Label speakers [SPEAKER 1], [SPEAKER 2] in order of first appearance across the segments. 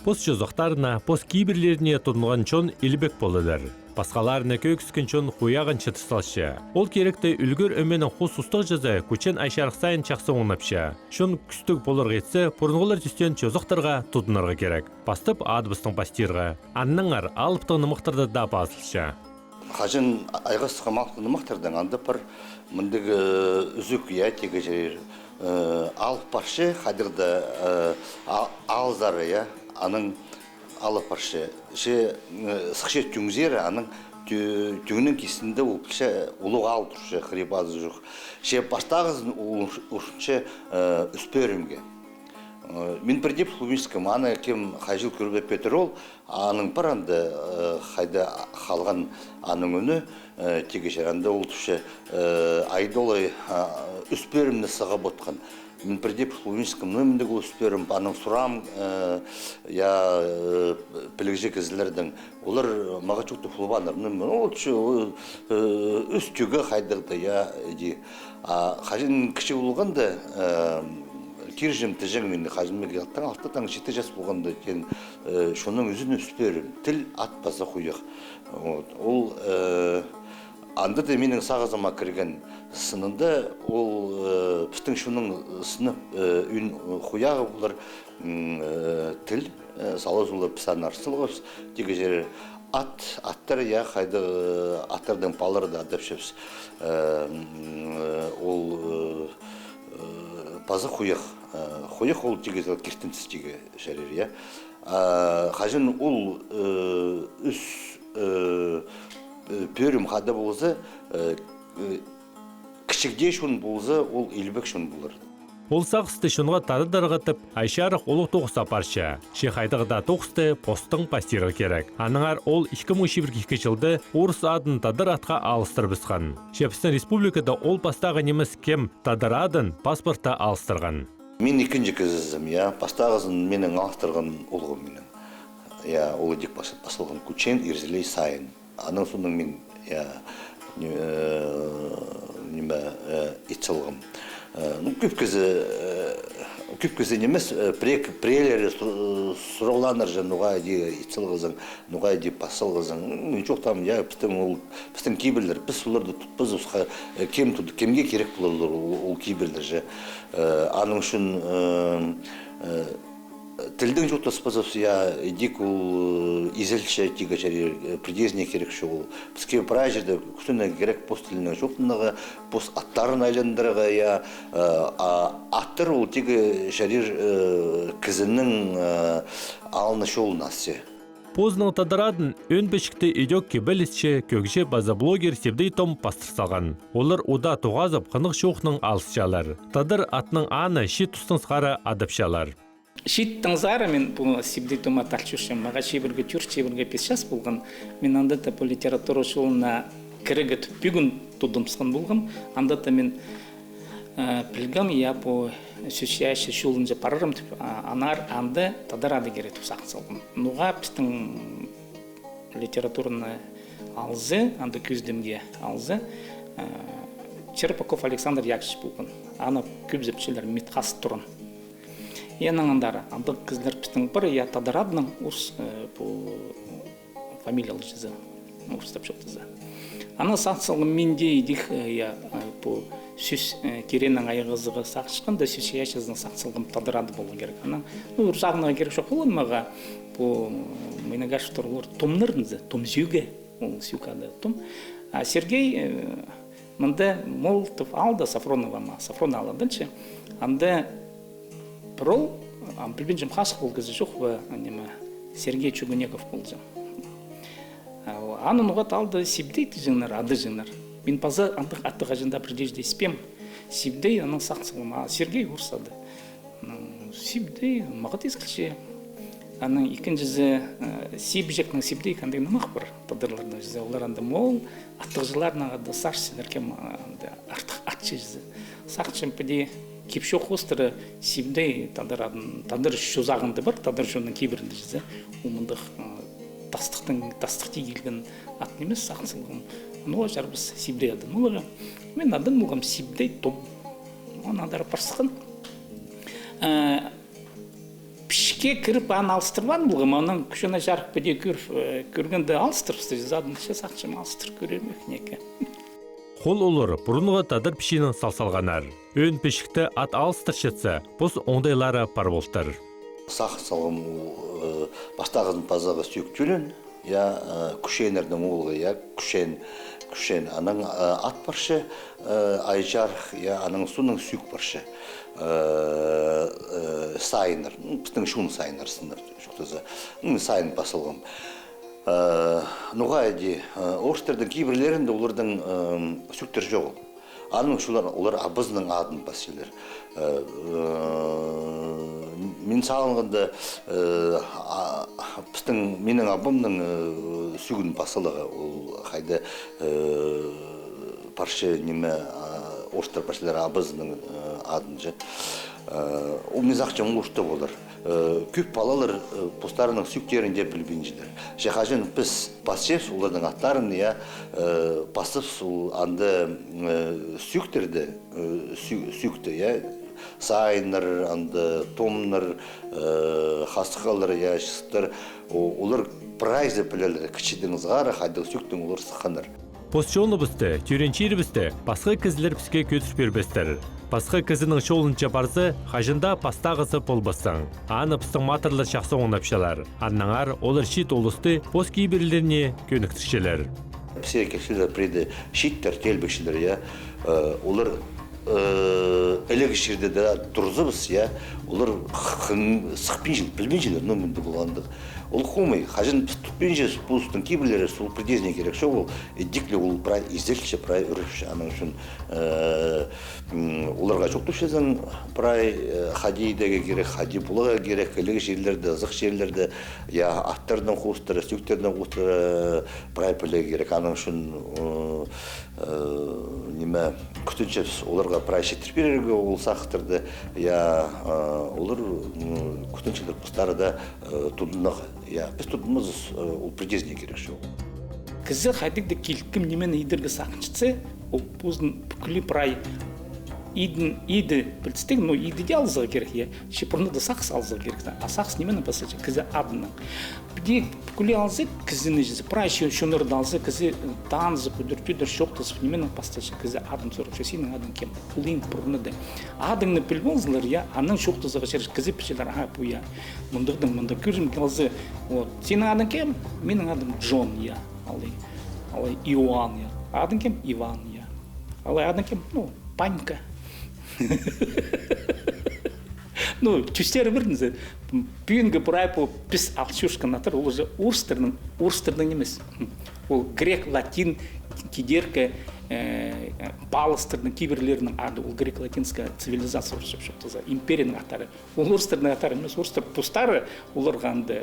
[SPEAKER 1] Пост жозоқтарына, пост киберлеріне тұнған чон илбек болыдыр. Басқаларына көкіскен чон қуяғын чытысталшы. Ол керекті үлгір өменің қос ұстық жазы көчен айшарық сайын чақсы оңнапшы. Шон күстік болыр ғетсі, бұрынғылар түстен жозоқтарға тұтынырға керек. Бастып адыбыстың бастирға. Анныңар алыптың нымықтырды да басылшы.
[SPEAKER 2] Қажын айғасыға мақтың нымықтырдың анда бір мұндығы үзік тегі жер алып баршы, қадырды алзары, аның алып баршы. Сықшы түңзері, аның түңінің кесінде ұлық алып тұршы, қырибазы жоқ. Бастағызын ұшыншы үспөрімге. Мен бірде плумискім, аны кем қайжыл көрбе Петрол, аның бір анды қайда қалған аның үні тегешер анды ол түші айдолы үспөрімні сыға ботқан. Мен бірде плумискім, өміндегі үспөрім, аның сұрам пілікжек ізілердің, олар маға чөкті фулбаныр. Ол түші үстігі қайдырды, қажын кіші болғанды Киржем тежең мен хажымек яттан алтыдан жеті жас болғанда кен шоның үзін үспөрім тіл атпаса қойық. Ол анда да менің сағызыма кірген сынында ол пістің шоның сынып үн қойағы болар тіл салазулы пісан арсылғыз деге жері аттар қайды аттардың балары да адап шепс ол пазы қойық ол тегізі кертінсіз теге жәрер, Қажын ол үс пөрім қады болызы, кішікде шын болызы, ол елбек шын болыр.
[SPEAKER 1] Ол сақысты шынға тады дарғатып, айшарық олық тоқыса парша. Шеқайдығыда тоқысты посттың пастиры керек. Аныңар ол 2021 жылды орыс адын тадыр атқа алыстыр бісқан. Шепістің республикада ол пастағы неміз кем тадыр адын паспортта алыстырған.
[SPEAKER 2] Мен екінші кезізім, пастағызын менің алыстырған олғым менің. Ол едек басылған күчен ерзілей сайын. Аның соның мен итсылғым. Көп кезі немес прелері сұрауланыр жа нұға еді итсылғызың, нұға еді пасылғызың. Жоқ там, пістің кейбірлер, біз оларды тұтпыз, кемге керек болылыр ол кейбірлер жа. Аның үшін тілдің жоқтас пазасы, едек ол изелші тегі жәрі предезіне керек шоғыл. Бізге пара жерді күтіне керек пост тілінің жоқтынығы, пост аттарын айландырығы, аттар ол тегі жәрі кізінің алыны шоғыл насы.
[SPEAKER 1] Поздың тадырадын өн бешікті идек кебелісші көкше база блогер Севдей Том пастыр салған. Олар ода тоғазып қынық шоқның алысшалар. Тадыр атның аны шет тұстың сқары адапшалар.
[SPEAKER 3] Шиттің зары мен бұл Севдей Тома тақшушым. Маға шебірге түрш, шебірге 5 жас болған. Мен андата по литература шолына кірігі түппігін тұдымсқан болғам. Андата мен білгім, по сөшияшы шолынжа парарым түп. Анар анды тадарады кере тұсақ салғым. Нұға пістің литератураны алзы, анды көздімге алзы. Черпаков Александр Яковлевич болған. Аны көп зепшілер метқас тұрын. Янаңандары, андық кізлер пістің бір, тадарадының ұрс фамилиялы жызы, ұрстап жоқтызы. Аны сақсылғы менде едік сөз керенің айғызығы сақшықында сөз яшызының сақсылғым тадарады болу керек. Ұрсағынаға керек жоқ болын маға, менігаш тұрғылыр томнырынызы, том сүйге, ол сүйкады том. Сергей мұнда Молотов алды Сафронова ма, Сафрон алады, анда Прол, білбенжім қасық бол кезі жоқ ба, Сергей Чугунеков болды. Аны нұғат алды Севдей жыңнар, ады жыңнар. Мен паза аттық ажында бірдежде спем. Севдей аның сақсылыма, Сергей ұрсады. Севдей, мағат ескілше. Аның екіншізі Севжектің Севдей қандай намақ бір тадырлардың жүзі. Олар анда мол, аттық жыларына ады саршысыдар кем артық атшы жүзі. Сақчым піде кепші қостыры Севдей тадыр шозағынды бар, тадыр жонның кейбірінде жүзі. Умындық тастық тегелген атын емес сақсылығым. Нұға жарбыз Севдей адын. Мен адын мұғым Севдей Том. Оны адары парсықын. пішке кіріп аны алыстырбан бұлғым, оның күшіне жарық бәде көргенде алыстырыпсты, задынша сақшым алыстыр көремек неке.
[SPEAKER 1] Қол олар бұрынғы тадыр пішінің салсалғанар. Өн пешікті ат алыстыр шетсе, бұз оңдайлары пар болтыр.
[SPEAKER 2] Сақ салғым бастағызын пазағы сүйіктілін, я күшенердің оғылғы, я күшен, аның ат баршы, айжар, я аның суның сүйік баршы. Сайыныр, біздің шуын сайыныр сыныр, сайын басылғым. Нұға әде, орыстардың кейбірлерінде олардың сүйіктер жоқ. Аның шулар, олар абызының адын басылыр. Мен сағынғанда менің абымның сүйгін басылығы, ол қайды паршы неме орыстар паршылары абызының адын же. Ол мезақчан орысты болыр. Көп балалар постарының сүйіктерінде білбейіншілер. Жақажын біз басшев олардың аттарын басып анды сүйіктерді, сүйікті, сайыныр, анды томныр, хастықалар, шыстыр, олар прайзы білелер, кішідіңізғары, қайдағы сүйіктің олар сыққаныр.
[SPEAKER 1] Постчоны бізді, түйренчері бізді, басқа кізілер бізге көтір бербестер. Басқа кізінің шолынча барзы, қажында пастағызы болбастың. Аны пыстың матырлы шақсы оңнапшалар. Аннаңар олар шит олысты пост кейбірлеріне көніктіршелер.
[SPEAKER 2] Все кешелер преді шиттер, телбекшілер, олар әлегі жерде де тұрзыбыз, олар сықпен жел, білмен желер, нөмінді болғандық. Ол қомай, қажын тұтпен жел, бұлыстың кейбірлері сол предезіне керек шо, ол диклі ол прай изделші, прай үріпші, аның үшін оларға жоқ түшезін прай хадидеге керек, хади бұлыға керек, әлегі жерлерді, зық жерлерді, аттардың қуыстыры, сүйіктердің қуыстыры прай пілігі керек, аның үшін неме күтінші оларға прай шеттір берерге ол сақытырды, олар күтіншілер бұстары да тұдынық, біз тұдымыз ол предезіне керек шо.
[SPEAKER 3] Кізі қайдықды келіккім немен идіргі сақыншытсы, ол бұздың бүкілі прай иді білістік, но иді де алызығы керек, шепұрны да сақс алызығы керек, а сақс немен басычы, кізі адының. Біде бүкілі алызы, кізіні жізі, прай шөнірді алызы, кізі танызы, күдір шоқтызып, немен бастычы, кізі адым сұрып, сенің адың кем, ұлын бұрны да. Адыңны біл болзылар, аның шоқтызығы шеріш, кізі пішелер, мұндығдың, мұндық көрім алызы, сенің адың кем, менің адым Джон, алай Иоанн, адың кем, Иван, алай адың кем, Панька. Түстері бірдіңіз, бүйінгі бұрай бұл біз алшушқан атыр, ол уже орыстырдың емес. Ол грек, латин, кедергі, балыстырдың кейбірлерінің ады, ол грек-латинская цивилизация орысып шықты, империяның аттары. Ол орыстырдың аттары емес, орыстыр пұстары оларғанды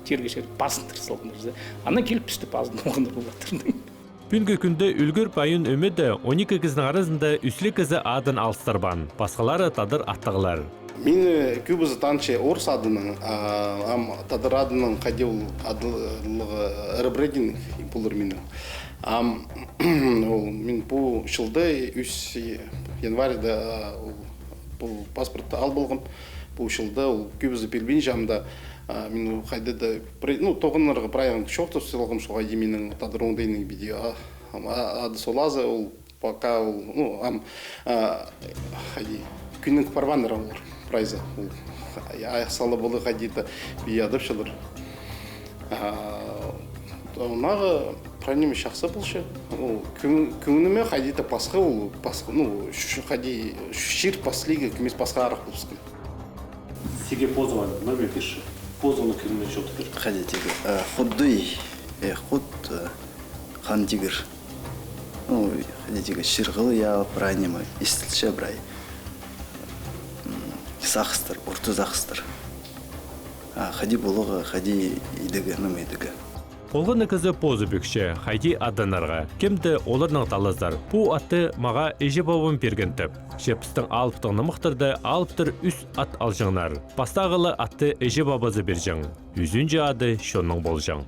[SPEAKER 3] тергешер басын тұрсылдыңыз. Ана келіп пісті басын оғыныр ол аттырдың.
[SPEAKER 1] Бүгінгі күнде үлгір пайын өмеді 12 кіздің арасында үслі кізі адын алыстырбан, басқалары тадыр аттығылар.
[SPEAKER 4] Мен көбізі таншы орыс адының, тадыр адының қадеул адылығы ребрендинг бұлыр менің. Мен бұл жылды 3 январьда бұл паспортты ал болғым. Бұл жылды көбізі белбен жамда мен қайдады, тоғынларға прайын шоқты сылғым соға еменің тадыр оңдайының биде ады солазы, ол пока күннің парваныр олар прайзы. Аяқсалы болы қайдеді бей адып шылыр. Онағы прайнеме шақсы болшы. Күнгініме қайдеді пасқы, шир паслиға көмес пасқа арақ болсын.
[SPEAKER 5] Сиге позывали, номер пиши. Позываны кірме жоқтыр.
[SPEAKER 6] Қадетегі худдый, худ хан тигір. Қадетегі шырғылы прайнема, істілші брай. Сақыстыр, ұрты зақыстыр. Қади болуға, қади идігі, нұм идігі.
[SPEAKER 1] Олғын кізі позы бүкші, қайди адданарға. Кемді оларның талыздар. Бұ атты маға ежі бабын бергентіп. Шепістің алыптығыны мұқтырды, алыптыр үс ат алжыңнар. Бастағылы атты ежі бабазы бержің. Үзінже ады шонның болжың.